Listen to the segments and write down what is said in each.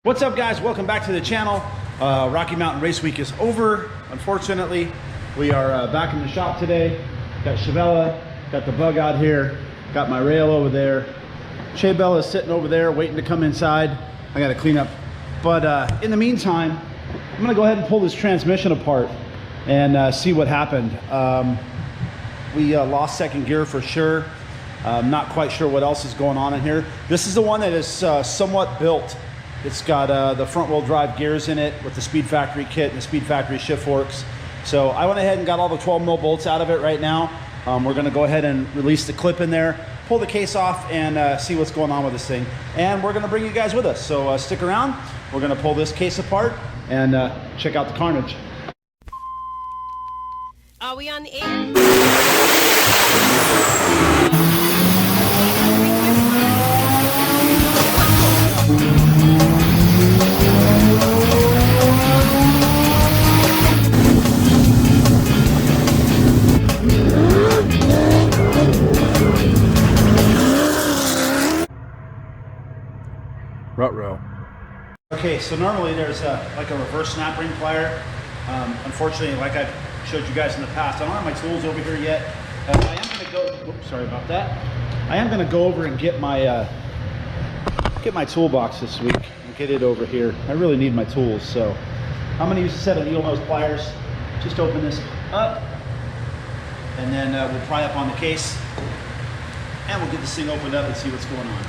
What's up, guys? Welcome back to the channel. Rocky Mountain Race Week is over. Unfortunately, we are back in the shop today. Got Chevella, got the bug out here, got my rail over there. Shea Bella is sitting over there waiting to come inside. I got to clean up. But in the meantime, I'm gonna go ahead and pull this transmission apart and see what happened. We lost second gear for sure. I'm not quite sure what else is going on in here. This is the one that is somewhat built. It's got the front wheel drive gears in it with the Speed Factory kit and the Speed Factory shift forks. So I went ahead and got all the 12 mil bolts out of it right now. We're gonna go ahead and release the clip in there, pull the case off, and see what's going on with this thing. And we're gonna bring you guys with us. So stick around. We're gonna pull this case apart and check out the carnage. Are we on the air? Rut-row. Okay, so normally there's like a reverse snap ring plier. Unfortunately, like I've showed you guys in the past, I don't have my tools over here yet. I am gonna go, oops, sorry about that. I am gonna go over and get my toolbox this week and get it over here. I really need my tools, so I'm gonna use a set of needle nose pliers. Just open this up, and then we'll pry up on the case, and we'll get this thing opened up and see what's going on.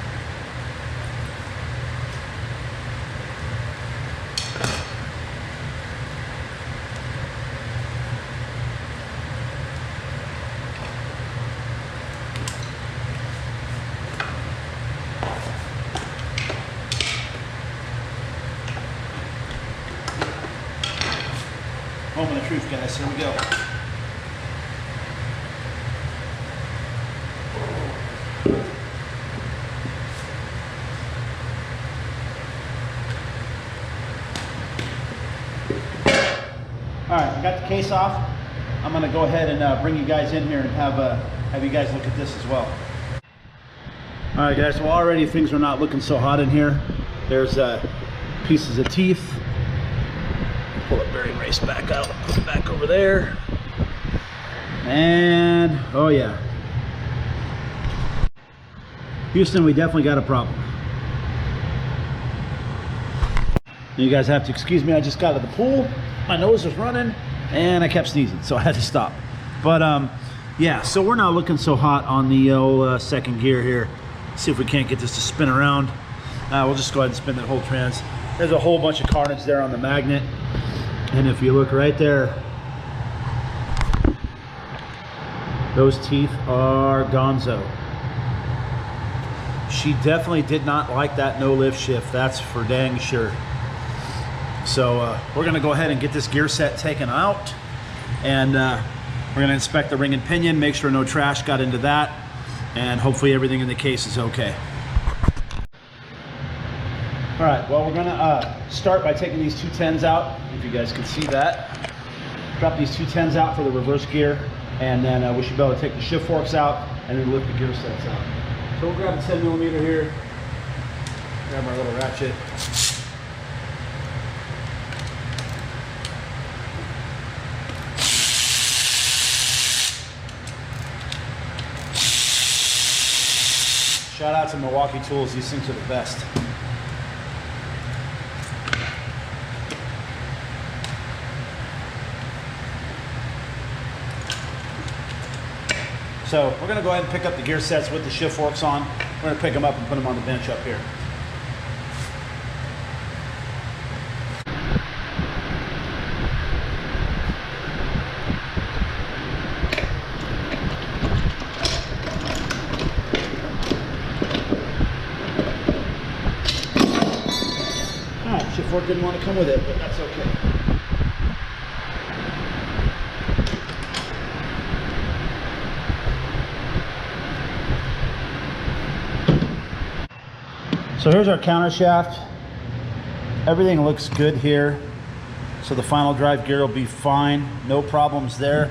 Moment of truth, guys. Here we go. All right, I got the case off. I'm going to go ahead and bring you guys in here and have you guys look at this as well. All right, guys. Well, already things are not looking so hot in here. There's pieces of teeth. Pull the bearing race back out, put it back over there. And, oh yeah. Houston, we definitely got a problem. You guys have to excuse me, I just got out of the pool. My nose was running and I kept sneezing, so I had to stop. But yeah, so we're not looking so hot on the old second gear here. See if we can't get this to spin around. We'll just go ahead and spin that whole trans. There's a whole bunch of carnage there on the magnet. And if you look right there, those teeth are gonzo. She definitely did not like that no lift shift, that's for dang sure. So we're gonna go ahead and get this gear set taken out, and we're gonna inspect the ring and pinion, make sure no trash got into that, and hopefully everything in the case is okay. All right, well, we're gonna start by taking these 210s out, if you guys can see that. Drop these 210s out for the reverse gear, and then we should be able to take the shift forks out and then lift the gear sets out. So we'll grab a 10 millimeter here, grab our little ratchet. Shout out to Milwaukee Tools, these things are the best. So we're gonna go ahead and pick up the gear sets with the shift forks on. We're gonna pick them up and put them on the bench up here. All right, shift fork didn't want to come with it, but that's okay. So here's our counter shaft. Everything looks good here. So the final drive gear will be fine. No problems there.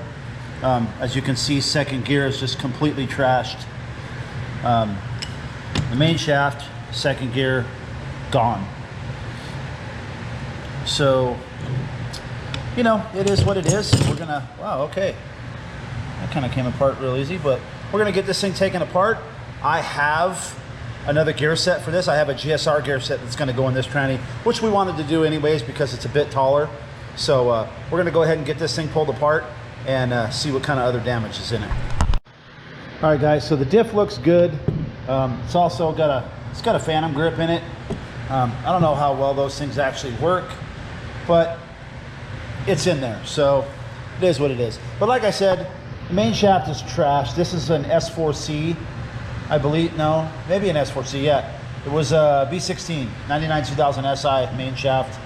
As you can see, second gear is just completely trashed. The main shaft, second gear, gone. So, you know, it is what it is. We're gonna, wow, okay. That kind of came apart real easy, but we're gonna get this thing taken apart. I have another gear set for this. I have a GSR gear set that's gonna go in this tranny, which we wanted to do anyways because it's a bit taller. So we're gonna go ahead and get this thing pulled apart and see what kind of other damage is in it. All right, guys, so the diff looks good. It's also got a phantom grip in it. I don't know how well those things actually work, but it's in there, so it is what it is. But like I said, the main shaft is trash. This is an S4C, I believe. No, maybe an S4C, yeah. It was a B16, 99 2000 SI main shaft,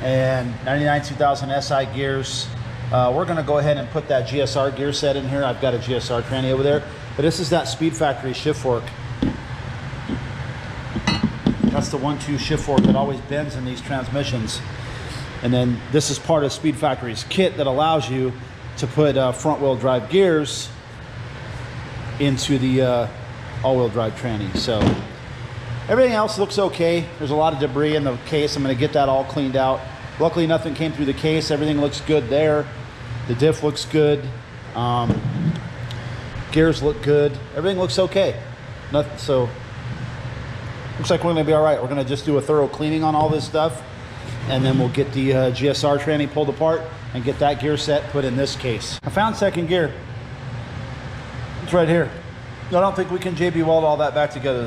and 99 2000 SI gears. We're gonna go ahead and put that GSR gear set in here. I've got a GSR tranny over there, but this is that Speed Factory shift fork. That's the 1-2 shift fork that always bends in these transmissions. And then this is part of Speed Factory's kit that allows you to put front wheel drive gears into the all-wheel drive tranny. So everything else looks okay. There's a lot of debris in the case. I'm gonna get that all cleaned out. Luckily nothing came through the case. Everything looks good there. The diff looks good. Gears look good. Everything looks okay. Nothing, so looks like we're gonna be all right. We're gonna just do a thorough cleaning on all this stuff, and then we'll get the GSR tranny pulled apart and get that gear set put in this case. I found second gear. It's right here. I don't think we can JB weld all that back together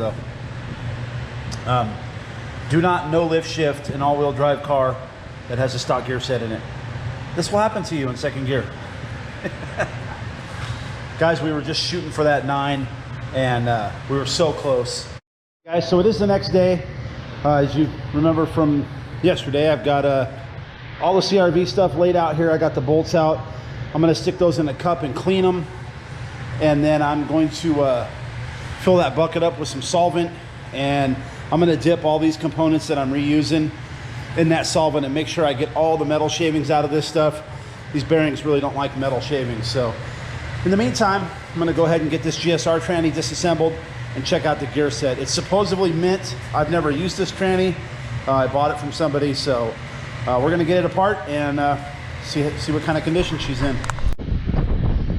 though. Do not no lift shift an all-wheel drive car that has a stock gear set in it. This will happen to you in second gear. Guys, we were just shooting for that 9 and we were so close. Guys, so it is the next day. As you remember from yesterday, I've got all the CRV stuff laid out here. I got the bolts out. I'm gonna stick those in a cup and clean them. And then I'm going to fill that bucket up with some solvent, and I'm gonna dip all these components that I'm reusing in that solvent and make sure I get all the metal shavings out of this stuff. These bearings really don't like metal shavings. So in the meantime, I'm gonna go ahead and get this GSR tranny disassembled and check out the gear set. It's supposedly mint. I've never used this tranny. I bought it from somebody, so we're gonna get it apart and see what kind of condition she's in.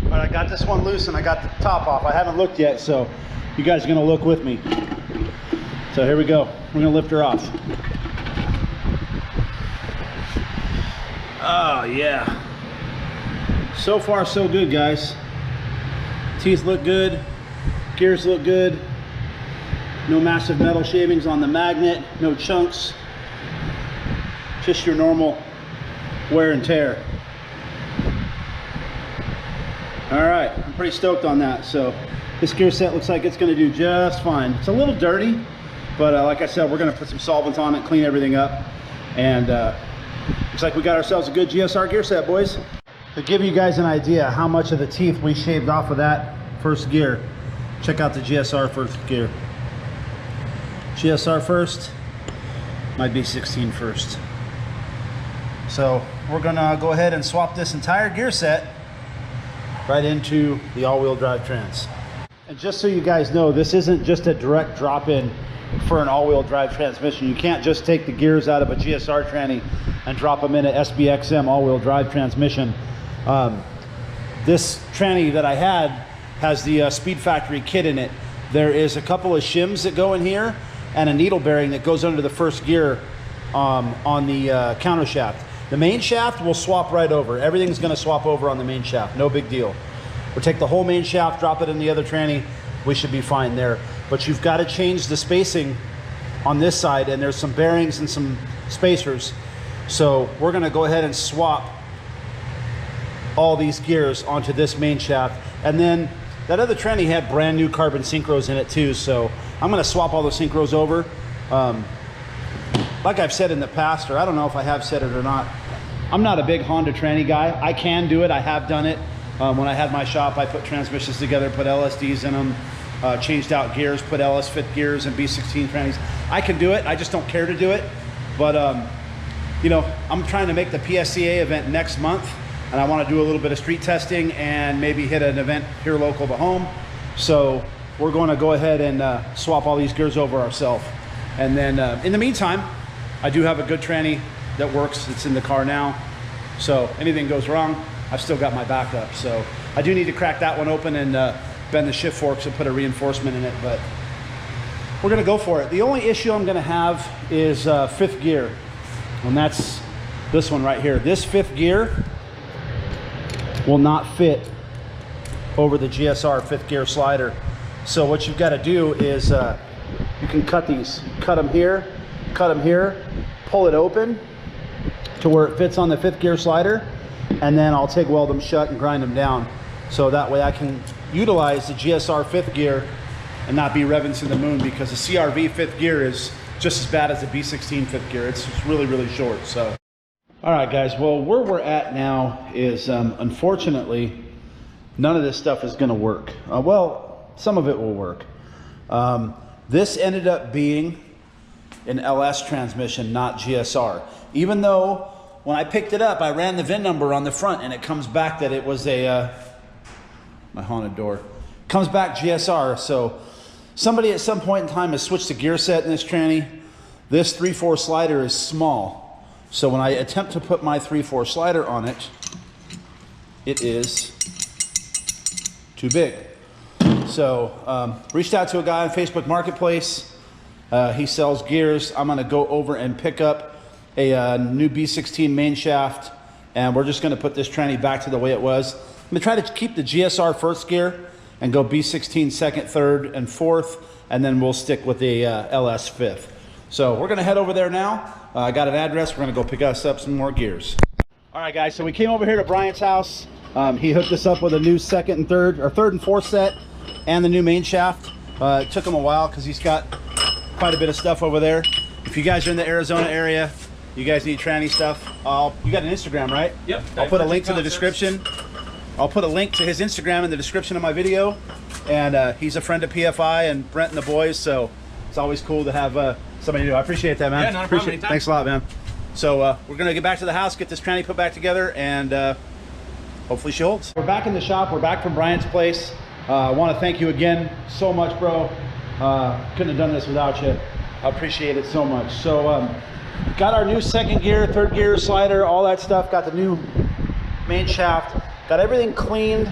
All right, I got this one loose and I got the top off. I haven't looked yet, so you guys are gonna look with me. So here we go. We're gonna lift her off. Oh yeah. So far so good, guys. Teeth look good. Gears look good. No massive metal shavings on the magnet. No chunks. Just your normal wear and tear. All right, I'm pretty stoked on that. So this gear set looks like it's gonna do just fine. It's a little dirty, but like I said, we're gonna put some solvents on it, clean everything up, and looks like we got ourselves a good GSR gear set, boys. To give you guys an idea how much of the teeth we shaved off of that first gear, check out the GSR first gear. GSR first, my B16 first. So we're gonna go ahead and swap this entire gear set right into the all-wheel drive trans. And just so you guys know, this isn't just a direct drop-in for an all-wheel drive transmission. You can't just take the gears out of a GSR tranny and drop them in an SBXM all-wheel drive transmission. This tranny that I had has the Speed Factory kit in it. There is a couple of shims that go in here and a needle bearing that goes under the first gear on the counter shaft. The main shaft will swap right over. Everything's gonna swap over on the main shaft, no big deal. We'll take the whole main shaft, drop it in the other tranny, we should be fine there. But you've gotta change the spacing on this side, and there's some bearings and some spacers. So we're gonna go ahead and swap all these gears onto this main shaft. And then that other tranny had brand new carbon synchros in it too, so I'm gonna swap all the synchros over. Like I've said in the past, or I don't know if I have said it or not, I'm not a big Honda tranny guy. I can do it, I have done it. When I had my shop, I put transmissions together, put LSDs in them, changed out gears, put LS fit gears and B16 trannies. I can do it, I just don't care to do it. But you know, I'm trying to make the PSCA event next month, and I want to do a little bit of street testing and maybe hit an event here local to home. So we're going to go ahead and swap all these gears over ourselves. And then in the meantime, I do have a good tranny that works. It's in the car now. So anything goes wrong, I've still got my backup. So I do need to crack that one open and bend the shift forks and put a reinforcement in it, but we're gonna go for it. The only issue I'm gonna have is fifth gear, and that's this one right here. This fifth gear will not fit over the GSR fifth gear slider. So what you've got to do is you can cut them here, pull it open to where it fits on the fifth gear slider, and then I'll TIG weld them shut and grind them down. So that way I can utilize the GSR fifth gear and not be revving to the moon, because the CRV fifth gear is just as bad as the B16 fifth gear. It's really, really short. So, all right, guys. Well, where we're at now is, unfortunately, none of this stuff is going to work. Well, some of it will work. This ended up being an LS transmission, not GSR. Even though when I picked it up, I ran the VIN number on the front, and it comes back that it was a my haunted door. Comes back GSR. So somebody at some point in time has switched the gear set in this tranny. This 3/4 slider is small. So when I attempt to put my 3/4 slider on it, it is too big. So reached out to a guy on Facebook Marketplace. He sells gears. I'm gonna go over and pick up a new B16 main shaft, and we're just gonna put this tranny back to the way it was. I'm gonna try to keep the GSR first gear and go B16 second, third, and fourth, and then we'll stick with the LS fifth. So we're gonna head over there now. I got an address. We're gonna go pick us up some more gears. All right, guys, so we came over here to Bryant's house. He hooked us up with a new third and fourth set and the new main shaft. It took him a while because he's got quite a bit of stuff over there. If you guys are in the Arizona area, you guys need tranny stuff, you got an Instagram, right? Yep. I'll put a link to the description. I'll put a link to his Instagram in the description of my video. And he's a friend of PFI and Brent and the boys, so it's always cool to have somebody new. I appreciate that, man. Yeah, not a problem. Thanks a lot, man. So we're gonna get back to the house, get this tranny put back together, and hopefully she holds. We're back in the shop. We're back from Brian's place. I want to thank you again so much, bro. Couldn't have done this without you. I appreciate it so much. So got our new second gear, third gear slider, all that stuff. Got the new main shaft. Got everything cleaned.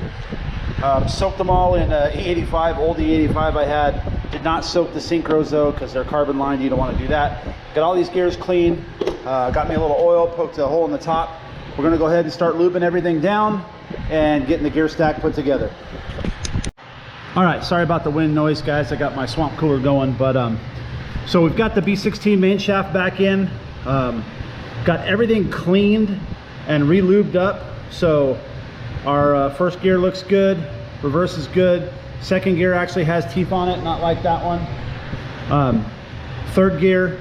Soaked them all in E85, old E85 I had. Did not soak the synchros though, because they're carbon lined. You don't want to do that. Got all these gears clean. Got me a little oil, poked a hole in the top. We're gonna go ahead and start looping everything down and getting the gear stack put together. All right, sorry about the wind noise, guys. I got my swamp cooler going, but so we've got the B16 main shaft back in. Got everything cleaned and re-lubed up. So our first gear looks good, reverse is good. Second gear actually has teeth on it, not like that one. Third gear,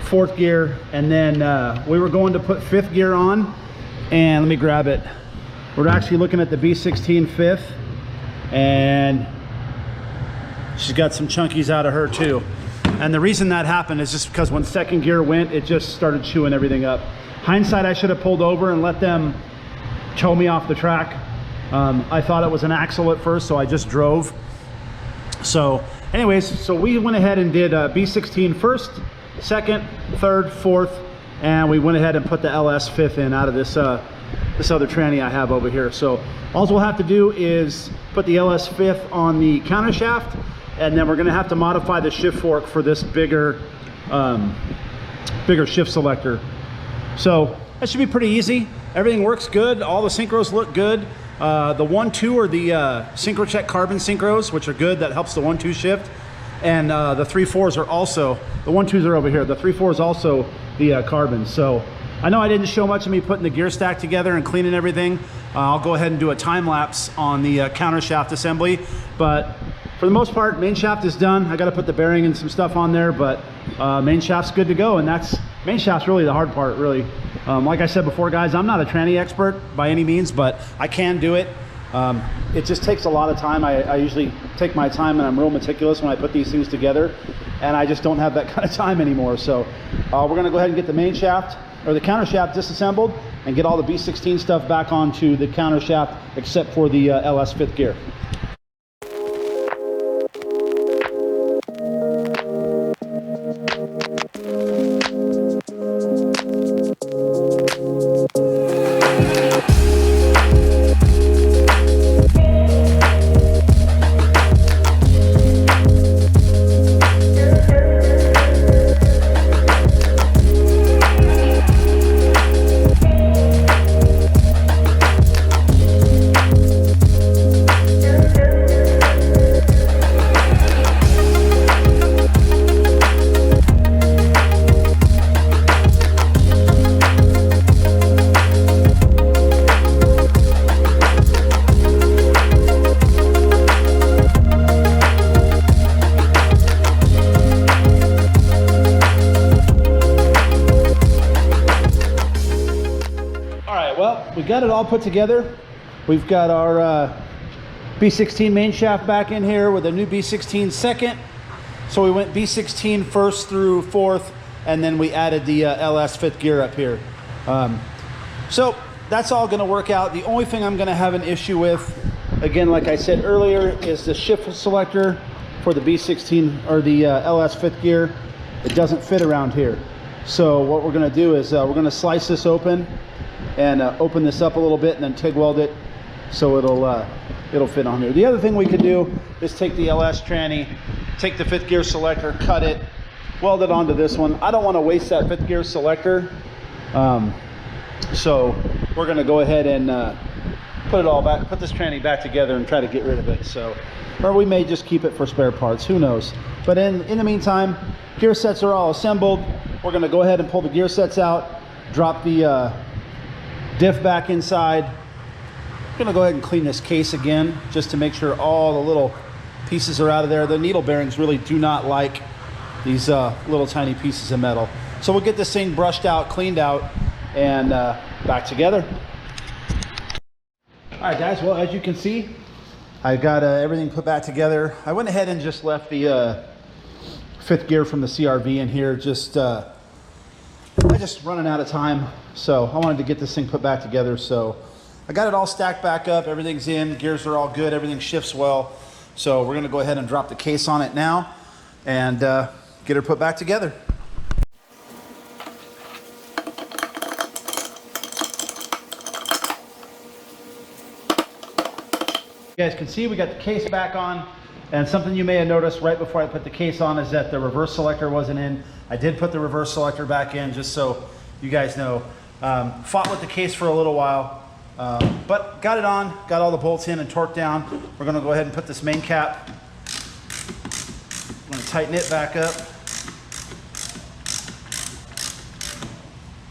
fourth gear, and then we were going to put fifth gear on, and let me grab it. We're actually looking at the B16 fifth, and she's got some chunkies out of her too. And the reason that happened is just because when second gear went, it just started chewing everything up. Hindsight, I should have pulled over and let them tow me off the track. I thought it was an axle at first, so I just drove. So anyways, so we went ahead and did B16 first, second, third, fourth, and we went ahead and put the LS fifth in out of this this other tranny I have over here. So all we'll have to do is put the LS fifth on the counter shaft, and then we're gonna have to modify the shift fork for this bigger shift selector. So that should be pretty easy. Everything works good. All the synchros look good. The 1-2 are the SynchroCheck carbon synchros, which are good. That helps the 1-2 shift. And the 3/4s are also, the 1-2s are over here. The 3/4 is also the carbon. So I know I didn't show much of me putting the gear stack together and cleaning everything. I'll go ahead and do a time lapse on the counter shaft assembly. But for the most part, main shaft is done. I got to put the bearing and some stuff on there, but main shaft's good to go. And main shaft's really the hard part, really. Like I said before, guys, I'm not a tranny expert by any means, but I can do it. It just takes a lot of time. I usually take my time, and I'm real meticulous when I put these things together, and I just don't have that kind of time anymore. So we're gonna go ahead and get the main shaft, or the counter shaft, disassembled, and get all the B16 stuff back onto the counter shaft, except for the LS fifth gear. well, we got it all put together. We've got our B16 main shaft back in here with a new B16 second. So we went B16 first through fourth, and then we added the LS fifth gear up here. So that's all gonna work out. The only thing I'm gonna have an issue with, again, like I said earlier, is the shift selector for the B16 or the LS fifth gear. It doesn't fit around here. So what we're gonna do is we're gonna slice this open and open this up a little bit and then TIG weld it so it'll fit on here. The other thing we could do is take the LS tranny, take the fifth gear selector, cut it, weld it onto this one. I don't want to waste that fifth gear selector, so we're going to go ahead and put it all back, put this tranny back together and try to get rid of it. So, or we may just keep it for spare parts, who knows. But in the meantime, gear sets are all assembled. We're going to go ahead and pull the gear sets out, drop the diff back inside. I'm gonna go ahead and clean this case again just to make sure all the little pieces are out of there. The needle bearings really do not like these little tiny pieces of metal. So we'll get this thing brushed out, cleaned out, and back together. All right, guys, well, as you can see, I've got everything put back together. I went ahead and just left the fifth gear from the CRV in here. I'm just running out of time, so I wanted to get this thing put back together. So I got it all stacked back up, everything's in, gears are all good, everything shifts well. So we're gonna go ahead and drop the case on it now and get her put back together. You guys can see we got the case back on, and something you may have noticed right before I put the case on is that the reverse selector wasn't in. I did put the reverse selector back in just so you guys know. Fought with the case for a little while. But got it on, got all the bolts in and torqued down. We're gonna go ahead and put this main cap. I'm gonna tighten it back up.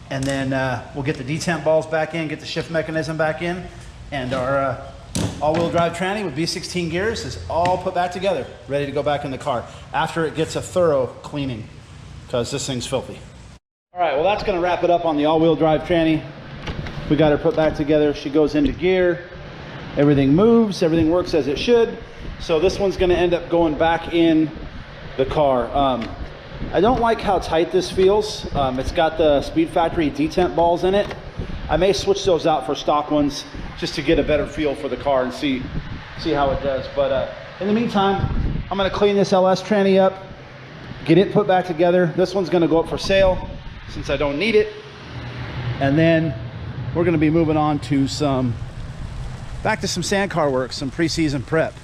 And then we'll get the detent balls back in, get the shift mechanism back in, and our all-wheel drive tranny with B16 gears is all put back together, ready to go back in the car after it gets a thorough cleaning, because this thing's filthy. All right, well, that's gonna wrap it up on the all-wheel drive tranny. We got her put back together. She goes into gear. Everything moves. Everything works as it should. So this one's going to end up going back in the car. I don't like how tight this feels. It's got the Speed Factory detent balls in it. I may switch those out for stock ones just to get a better feel for the car and see how it does. But in the meantime, I'm going to clean this LS tranny up, get it put back together. This one's going to go up for sale since I don't need it. And then we're going to be moving on to back to some sand car work, some pre-season prep.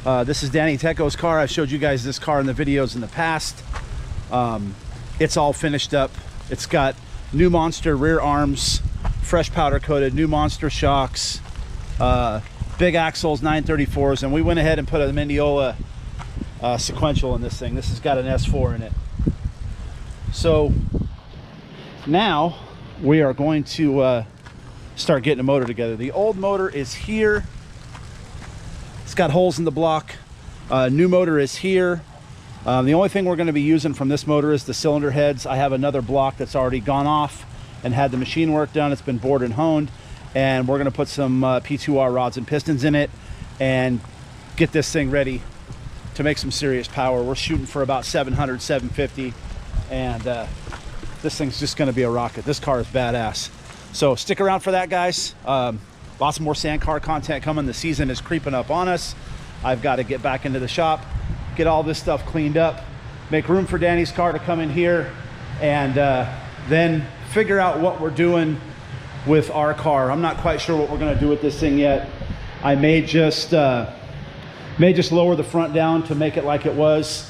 This is Danny Teco's car. I've showed you guys this car in the videos in the past. It's all finished up. It's got new Monster rear arms, fresh powder coated, new Monster shocks, big axles, 934s, and we went ahead and put a Mendiola sequential in this thing. This has got an S4 in it. So now we are going to start getting a motor together. The old motor is here. It's got holes in the block. New motor is here. The only thing we're going to be using from this motor is the cylinder heads. I have another block that's already gone off and had the machine work done. It's been bored and honed, and we're going to put some P2R rods and pistons in it and get this thing ready to make some serious power. We're shooting for about 700, 750, and this thing's just going to be a rocket. This car is badass. So stick around for that, guys. Lots more sand car content coming. The season is creeping up on us. I've got to get back into the shop, get all this stuff cleaned up, make room for Danny's car to come in here, and then figure out what we're doing with our car. I'm not quite sure what we're going to do with this thing yet. I may just lower the front down to make it like it was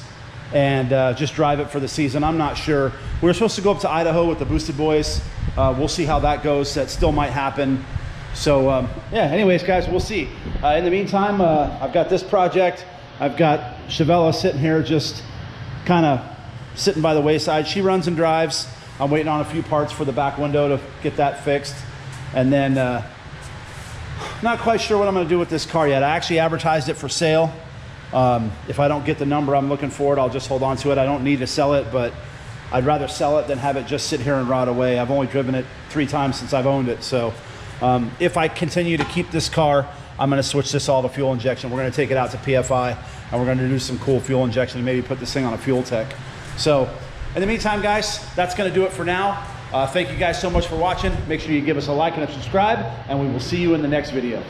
and just drive it for the season. I'm not sure. We were supposed to go up to Idaho with the Boosted Boys. We'll see how that goes. That still might happen. So yeah, anyways, guys, we'll see. In the meantime, I've got this project. I've got Chevella sitting here just kind of sitting by the wayside. She runs and drives. I'm waiting on a few parts for the back window to get that fixed. And then not quite sure what I'm going to do with this car yet. I actually advertised it for sale. If I don't get the number I'm looking for, I'll just hold on to it. I don't need to sell it, but I'd rather sell it than have it just sit here and rot away. I've only driven it 3 times since I've owned it. So If I continue to keep this car, I'm going to switch this all to fuel injection. We're going to take it out to PFI, and we're going to do some cool fuel injection and maybe put this thing on a fuel tech. So in the meantime, guys, that's going to do it for now. Thank you guys so much for watching. Make sure you give us a like and a subscribe, and we will see you in the next video.